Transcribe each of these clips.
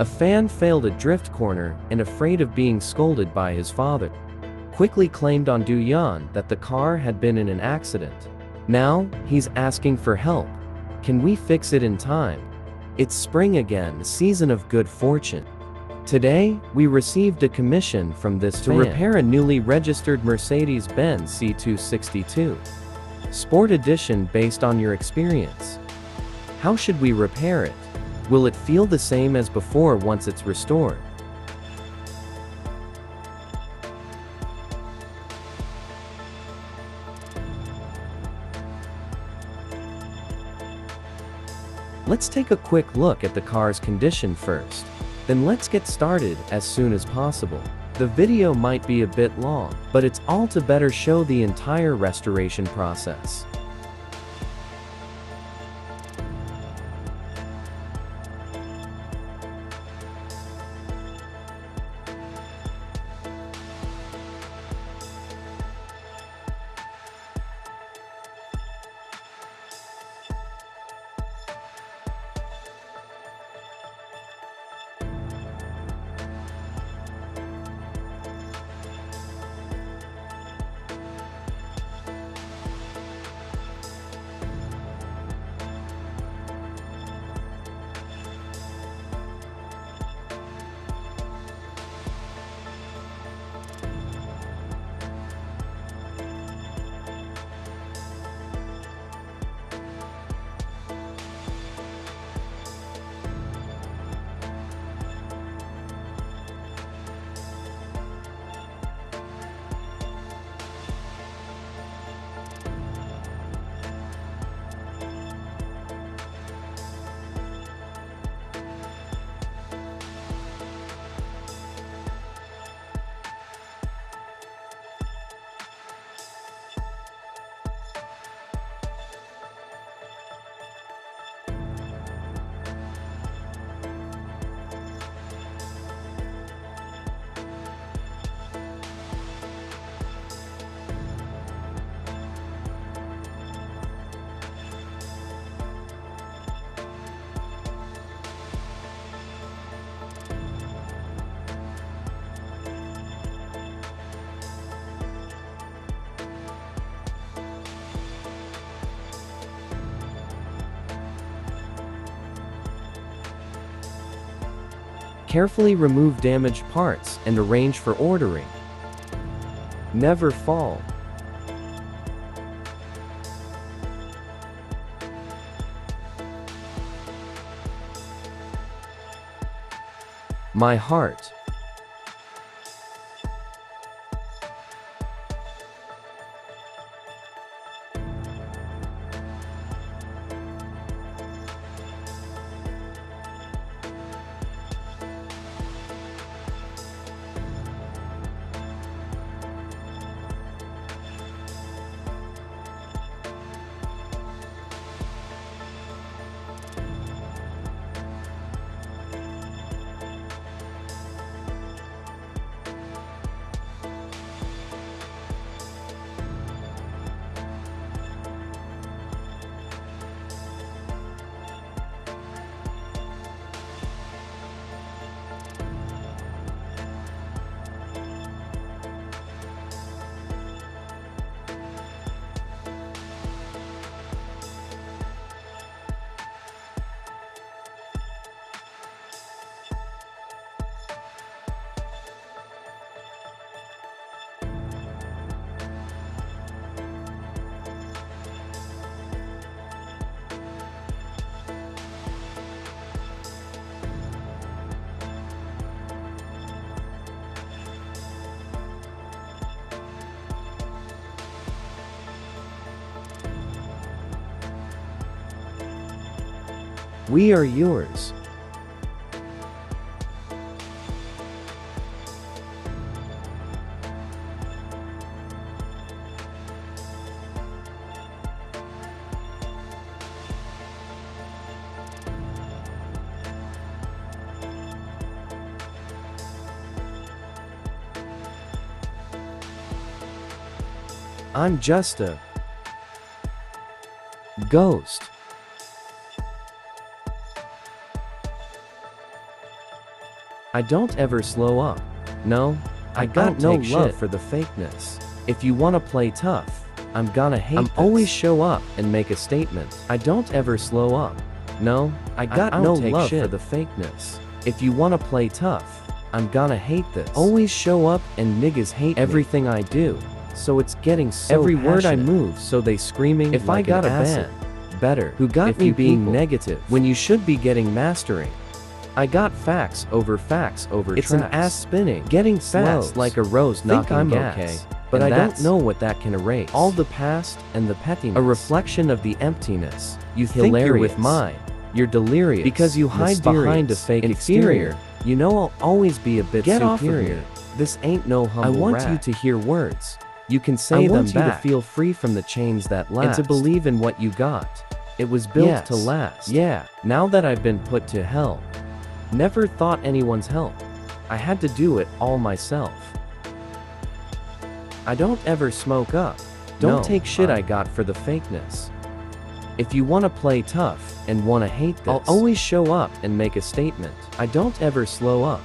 A fan failed a drift corner and, afraid of being scolded by his father, quickly claimed on Duyan that the car had been in an accident. Now, he's asking for help. Can we fix it in time? It's spring again, the season of good fortune. Today, we received a commission from this to repair a newly registered Mercedes-Benz C260 Sport Edition based on your experience. How should we repair it? Will it feel the same as before once it's restored? Let's take a quick look at the car's condition first. Then let's get started as soon as possible. The video might be a bit long, but it's all to better show the entire restoration process. Carefully remove damaged parts and arrange for ordering. Never fall. My heart. We are yours. I'm just a ghost. I don't ever slow up. No, I got no love for the fakeness. If you wanna play tough, I'm gonna hate this. Always show up and make a statement. I don't ever slow up. No, I got no love for the fakeness. If you wanna play tough, I'm gonna hate this. Always show up and niggas hate everything I do. So it's getting so every word I move, so they screaming. If I got a band, better. Who got me being negative when you should be getting mastering? I got facts over it's tracks. An ass spinning, getting fast like a rose knocking I'm gas. Okay, but I don't know what that can erase. All the past and the pettiness, a reflection of the emptiness. You think you're with mine, you're delirious because you hide behind a fake exterior. You know I'll always be a bit superior. This ain't no humble I want rap. You to hear words. You can say them back. I want you to feel free from the chains that last. And to believe in what you got. It was built to last. Yeah, now that I've been put to hell. Never thought anyone's help. I had to do it all myself. I don't ever smoke up. Don't take shit I got for the fakeness. If you wanna play tough and wanna hate this, I'll always show up and make a statement. I don't ever slow up.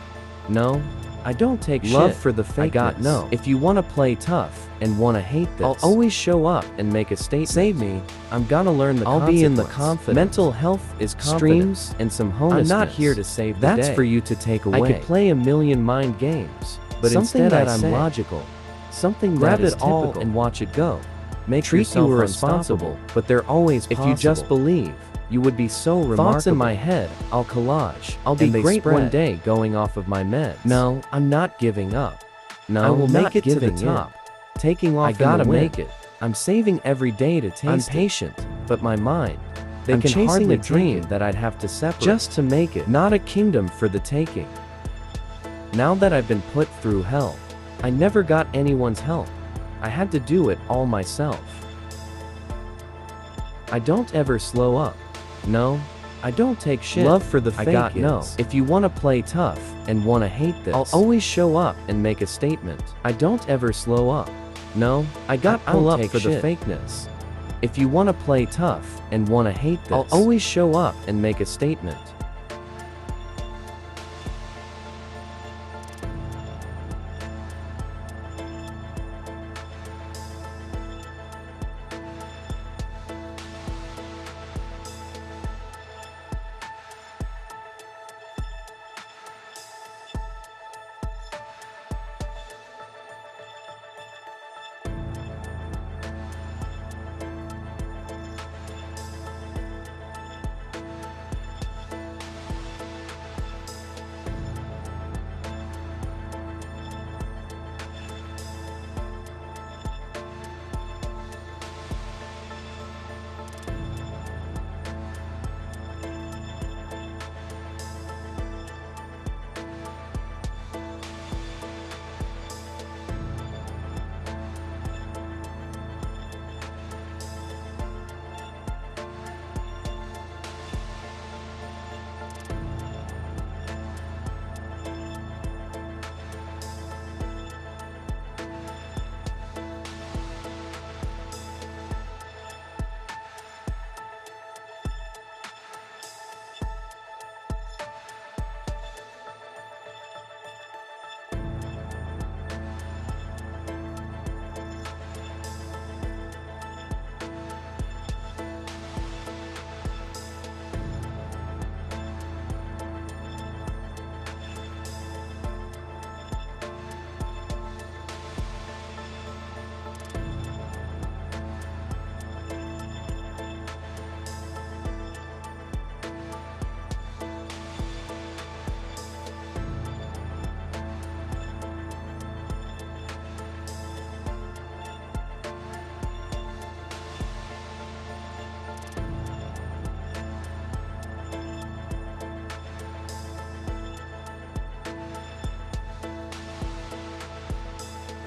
No, I don't take love shit for the fakeness. I got no. If you wanna play tough and wanna hate this, I'll always show up and make a statement. Save me, I'm gonna learn the I'll be in the confidence. Mental health is streams and some homelessness. I'm not here to save the That's day. For you to take away. I could play a million mind games, but something instead that I'm logical. Something grab that is it all typical. And watch it go. Make treat you irresponsible, but they're always possible. If you just believe, you would be so remarkable. Thoughts in my head, I'll collage. I'll be great one day going off of my meds. No, I'm not giving up. No, I will make it to the top. Taking off I gotta make it. I'm saving every day to taste I'm patient, but my mind. I'm can hardly dream that I'd have to separate. Just to make it. Not a kingdom for the taking. Now that I've been put through hell, I never got anyone's help. I had to do it all myself. I don't ever slow up. No, I don't take shit. Love for the fake I got no. If you wanna play tough and wanna hate this, I'll always show up and make a statement. I don't ever slow up. No, I got pull up for shit. The fakeness. If you wanna play tough and wanna hate this, I'll always show up and make a statement.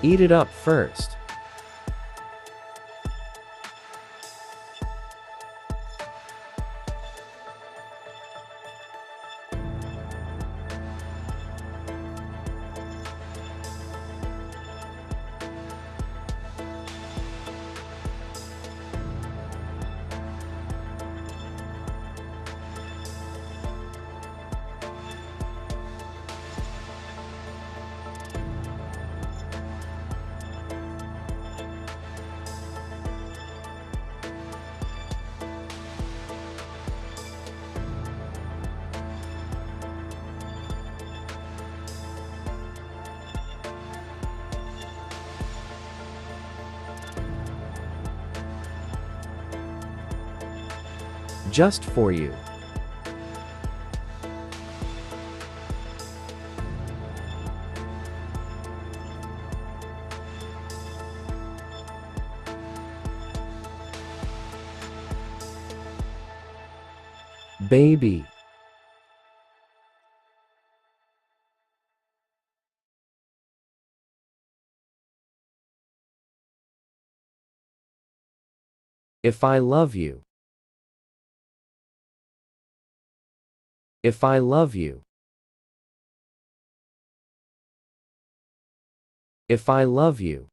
Eat it up first. Just for you. Baby. If I love you. If I love you. If I love you.